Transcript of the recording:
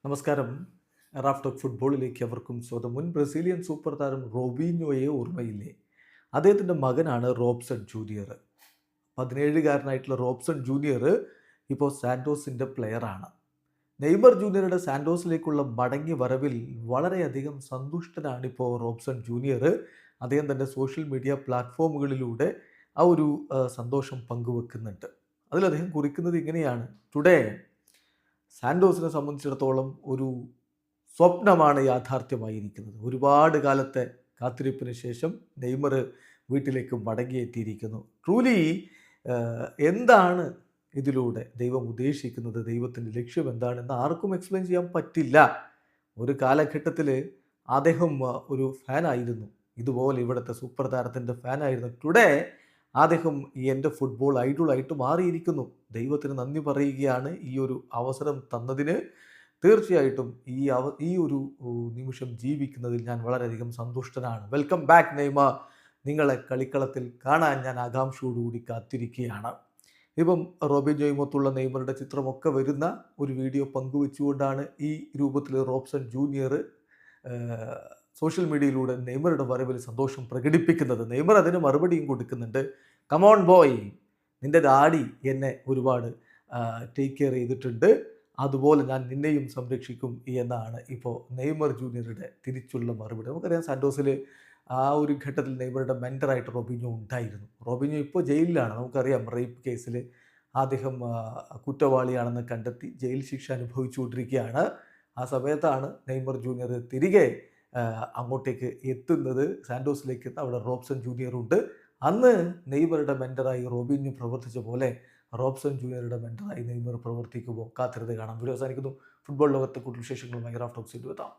നമസ്കാരം. Raf talk ഫുട്ബോളിലേക്ക് അവർക്കും സ്വാഗതം. മുൻ ബ്രസീലിയൻ സൂപ്പർ താരം റോബിഞ്ഞോയെ ഓർമ്മയില്ലേ? അദ്ദേഹത്തിൻ്റെ മകനാണ് റോബ്സൺ ജൂനിയർ. 17കാരനായിട്ടുള്ള റോബ്സൺ ജൂനിയർ ഇപ്പോൾ സാൻറ്റോസിൻ്റെ പ്ലെയറാണ്. നെയ്മർ ജൂനിയറുടെ സാൻറ്റോസിലേക്കുള്ള മടങ്ങി വരവിൽ വളരെയധികം സന്തുഷ്ടനാണിപ്പോൾ റോബ്സൺ ജൂനിയർ. അദ്ദേഹം തൻ്റെ സോഷ്യൽ മീഡിയ പ്ലാറ്റ്ഫോമുകളിലൂടെ ആ ഒരു സന്തോഷം പങ്കുവെക്കുന്നുണ്ട്. അതിൽ അദ്ദേഹം കുറിക്കുന്നത് ഇങ്ങനെയാണ്: ടുഡേ സാൻറ്റോസിനെ സംബന്ധിച്ചിടത്തോളം ഒരു സ്വപ്നമാണ് യാഥാർത്ഥ്യമായിരിക്കുന്നത്. ഒരുപാട് കാലത്തെ കാത്തിരിപ്പിന് ശേഷം നെയ്മർ വീട്ടിലേക്ക് മടങ്ങിയെത്തിയിരിക്കുന്നു. ട്രൂലി എന്താണ് ഇതിലൂടെ ദൈവം ഉദ്ദേശിക്കുന്നത്, ദൈവത്തിൻ്റെ ലക്ഷ്യം എന്താണെന്ന് ആർക്കും എക്സ്പ്ലെയിൻ ചെയ്യാൻ പറ്റില്ല. ഒരു കാലഘട്ടത്തിൽ അദ്ദേഹം ഒരു ഫാനായിരുന്നു, ഇതുപോലെ ഇവിടുത്തെ സൂപ്പർ താരത്തിൻ്റെ ഫാനായിരുന്നു. ടുഡേ അദ്ദേഹം എൻ്റെ ഫുട്ബോൾ ഐഡോളായിട്ട് മാറിയിരിക്കുന്നു. ദൈവത്തിന് നന്ദി പറയുകയാണ് ഈ ഒരു അവസരം തന്നതിന്. തീർച്ചയായിട്ടും ഈ ഒരു നിമിഷം ജീവിക്കുന്നതിൽ ഞാൻ വളരെയധികം സന്തുഷ്ടനാണ്. Welcome back Neymar. നിങ്ങളെ കളിക്കളത്തിൽ കാണാൻ ഞാൻ ആകാംക്ഷയോടുകൂടി കാത്തിരിക്കുകയാണ്. ഇപ്പം റോബിഞ്ഞോയുമൊത്തുള്ള നെയ്മറുടെ ചിത്രമൊക്കെ വരുന്ന ഒരു വീഡിയോ പങ്കുവെച്ചുകൊണ്ടാണ് ഈ രൂപത്തിൽ റോബ്സൺ ജൂനിയർ സോഷ്യൽ മീഡിയയിലൂടെ നെയ്മറുടെ വരവിൽ സന്തോഷം പ്രകടിപ്പിക്കുന്നത്. നെയ്മർ അതിന് മറുപടിയും കൊടുക്കുന്നുണ്ട്. കമോൺ ബോയ്, നിൻ്റെ ഡാഡി എന്നെ ഒരുപാട് ടേക്ക് കെയർ ചെയ്തിട്ടുണ്ട്, അതുപോലെ ഞാൻ നിന്നെയും സംരക്ഷിക്കും എന്നാണ് ഇപ്പോൾ നെയ്മർ ജൂനിയറുടെ തിരിച്ചുള്ള മറുപടി. നമുക്കറിയാം, സാൻറ്റോസിൽ ആ ഒരു ഘട്ടത്തിൽ നെയ്മറുടെ മെൻറ്ററായിട്ട് റോബിഞ്ഞോ ഉണ്ടായിരുന്നു. റോബിഞ്ഞോ ഇപ്പോൾ ജയിലിലാണ്. നമുക്കറിയാം, റേപ്പ് കേസിൽ അദ്ദേഹം കുറ്റവാളിയാണെന്ന് കണ്ടെത്തി ജയിൽ ശിക്ഷ അനുഭവിച്ചുകൊണ്ടിരിക്കുകയാണ്. ആ സമയത്താണ് നെയ്മർ ജൂനിയർ തിരികെ അങ്ങോട്ടേക്ക് എത്തുന്നത്, സാൻറ്റോസിലേക്ക് എത്തുന്നത്. അവിടെ റോബ്സൺ ജൂനിയർ ഉണ്ട്. അന്ന് നെയ്മറുടെ മെൻറ്ററായി റോബിഞ്ഞോ പ്രവർത്തിച്ച പോലെ റോബ്സൺ ജൂനിയറുടെ മെൻറ്ററായി നെയ്മർ പ്രവർത്തിക്കുമ്പോൾ കാത്തിരുന്ന് കാണാം. വീഡിയോ അവസാനിക്കുന്നു. ഫുട്ബോൾ ലോകത്തെ കൂടുതൽ വിശേഷങ്ങളുമായി റാഫ് ടോക്സിൽ എത്താം.